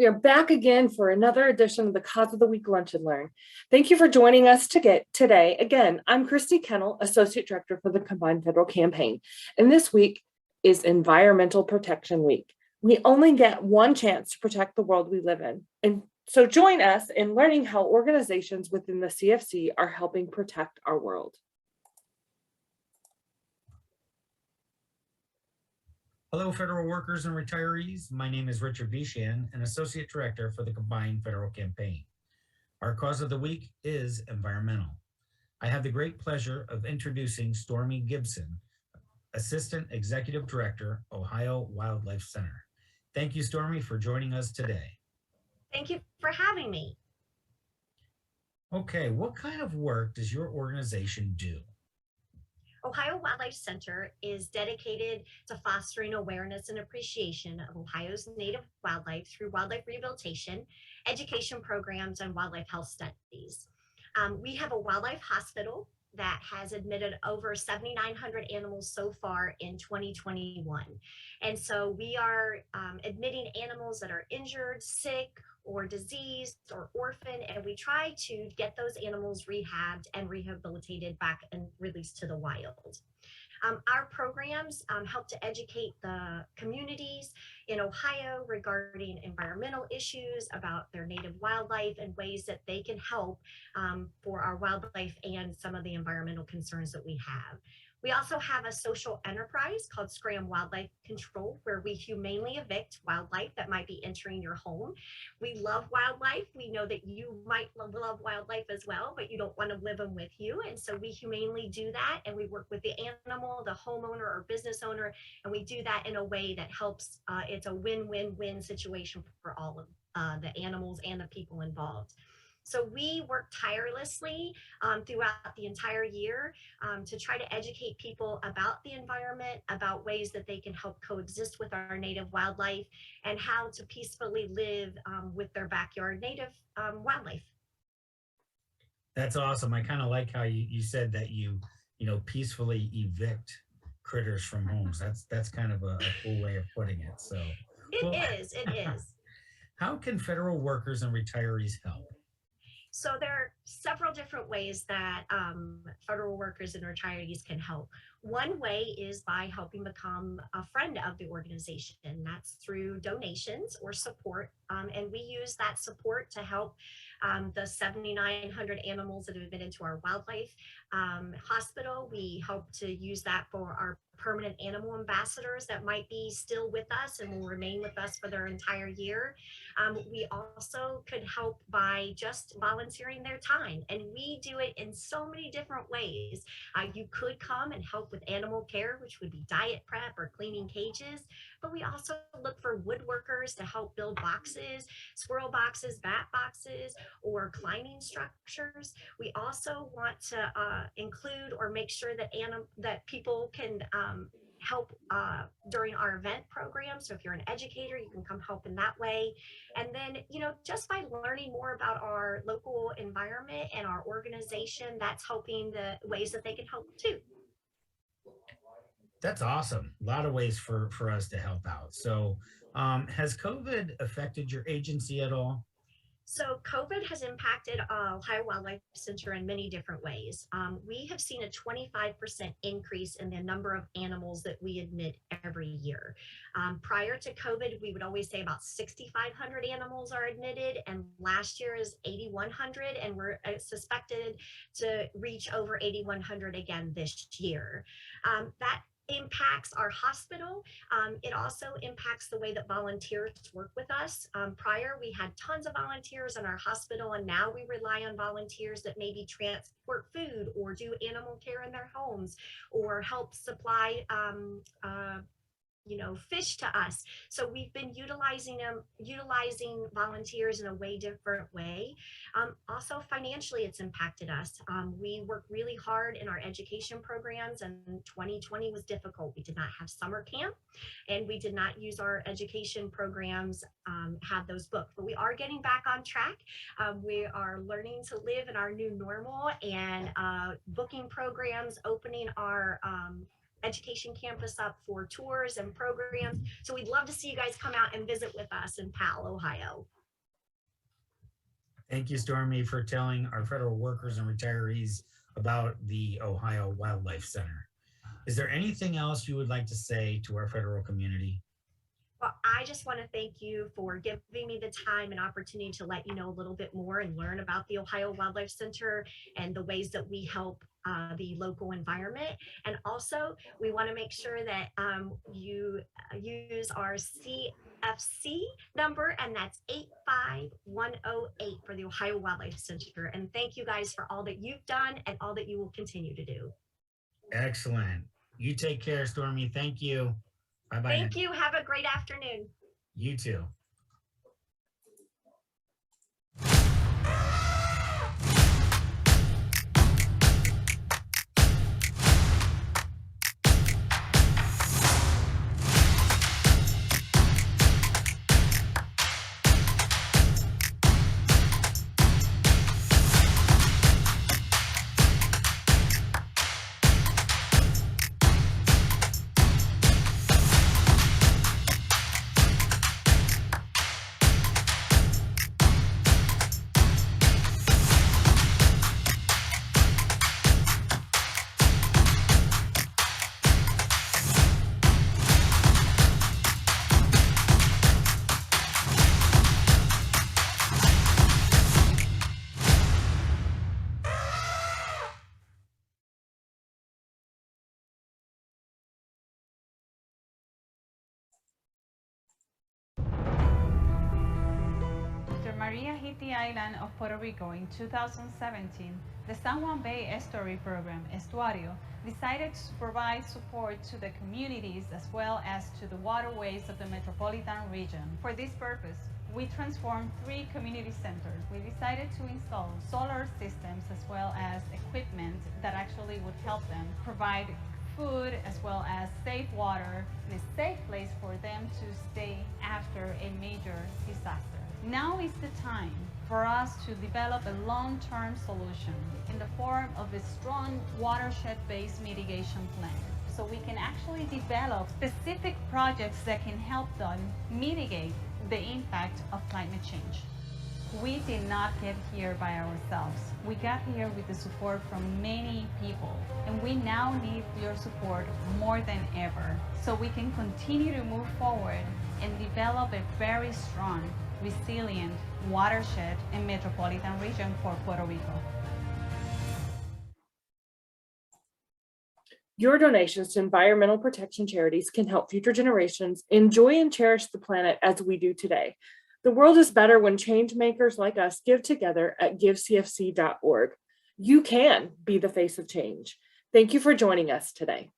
We are back again for another edition of the Cause of the Week Lunch and Learn. Thank you for joining us today. Again, I'm Christy Kennel, Associate Director for the Combined Federal Campaign, and this week is Environmental Protection Week. We only get one chance to protect the world we live in, and so join us in learning how organizations within the CFC are helping protect our world. Hello, federal workers and retirees. My name is Richard Bishan, an Associate Director for the Combined Federal Campaign. Our cause of the week is environmental. I have the great pleasure of introducing Stormy Gibson, Assistant Executive Director, Ohio Wildlife Center. Thank you, Stormy, for joining us today. Thank you for having me. Okay, what kind of work does your organization do? Ohio Wildlife Center is dedicated to fostering awareness and appreciation of Ohio's native wildlife through wildlife rehabilitation, education programs, and wildlife health studies. We have a wildlife hospital that has admitted over 7,900 animals so far in 2021. And so we are admitting animals that are injured, sick, or diseased or orphan, and we try to get those animals rehabbed and rehabilitated back and released to the wild. Our programs help to educate the communities in Ohio regarding environmental issues, about their native wildlife, and ways that they can help for our wildlife and some of the environmental concerns that we have. We also have a social enterprise called Scram Wildlife Control, where we humanely evict wildlife that might be entering your home. We love wildlife. We know that you might love wildlife as well, but you don't want to live them with you. And so we humanely do that. And we work with the animal, the homeowner or business owner, and we do that in a way that helps. It's a win-win-win situation for all of the animals and the people involved. So we work tirelessly throughout the entire year to try to educate people about the environment, about ways that they can help coexist with our native wildlife, and how to peacefully live with their backyard native wildlife. That's awesome. I kind of like how you said that you peacefully evict critters from homes. That's kind of a cool way of putting it. So it is. How can federal workers and retirees help? So there are several different ways that federal workers and retirees can help. One way is by helping become a friend of the organization. That's through donations or support. And we use that support to help the 7,900 animals that have been into our wildlife hospital. We hope to use that for our permanent animal ambassadors that might be still with us and will remain with us for their entire year. We also could help by just volunteering their time, and we do it in so many different ways. You could come and help with animal care, which would be diet prep or cleaning cages, but we also look for woodworkers to help build boxes, squirrel boxes, bat boxes, or climbing structures. We also want to include or make sure that people can help during our event program. So if you're an educator, you can come help in that way. And then, just by learning more about our local environment and our organization, that's helping the ways that they can help too. That's awesome. A lot of ways for us to help out. So has COVID affected your agency at all? So COVID has impacted Ohio Wildlife Center in many different ways. We have seen a 25% increase in the number of animals that we admit every year. Prior to COVID, we would always say about 6,500 animals are admitted, and last year is 8,100, and we're suspected to reach over 8,100 again this year. That impacts our hospital. It also impacts the way that volunteers work with us. Prior, we had tons of volunteers in our hospital, and now we rely on volunteers that maybe transport food or do animal care in their homes or help supply fish to us. So we've been utilizing volunteers in a way different way. Also financially, it's impacted us. We work really hard in our education programs, and 2020 was difficult. We did not have summer camp, and we did not use our education programs, have those booked, but we are getting back on track. We are learning to live in our new normal and booking programs, opening our education campus up for tours and programs. So we'd love to see you guys come out and visit with us in Powell, Ohio. Thank you, Stormy, for telling our federal workers and retirees about the Ohio Wildlife Center. Is there anything else you would like to say to our federal community? Well, I just want to thank you for giving me the time and opportunity to let you know a little bit more and learn about the Ohio Wildlife Center and the ways that we help the local environment. And also, we want to make sure that you use our CFC number, and that's 85108 for the Ohio Wildlife Center. And thank you guys for all that you've done and all that you will continue to do. Excellent. You take care, Stormy. Thank you. Bye-bye. Thank you. Have a great afternoon. You too. After Maria hit the island of Puerto Rico in 2017, the San Juan Bay Estuary Program, Estuario, decided to provide support to the communities as well as to the waterways of the metropolitan region. For this purpose, we transformed 3 community centers. We decided to install solar systems as well as equipment that actually would help them provide food as well as safe water and a safe place for them to stay after a major disaster. Now is the time for us to develop a long-term solution in the form of a strong watershed-based mitigation plan, so we can actually develop specific projects that can help them mitigate the impact of climate change. We did not get here by ourselves. We got here with the support from many people, and we now need your support more than ever, so we can continue to move forward and develop a very strong, resilient watershed and metropolitan region for Puerto Rico. Your donations to environmental protection charities can help future generations enjoy and cherish the planet as we do today. The world is better when change makers like us give together at givecfc.org. You can be the face of change. Thank you for joining us today.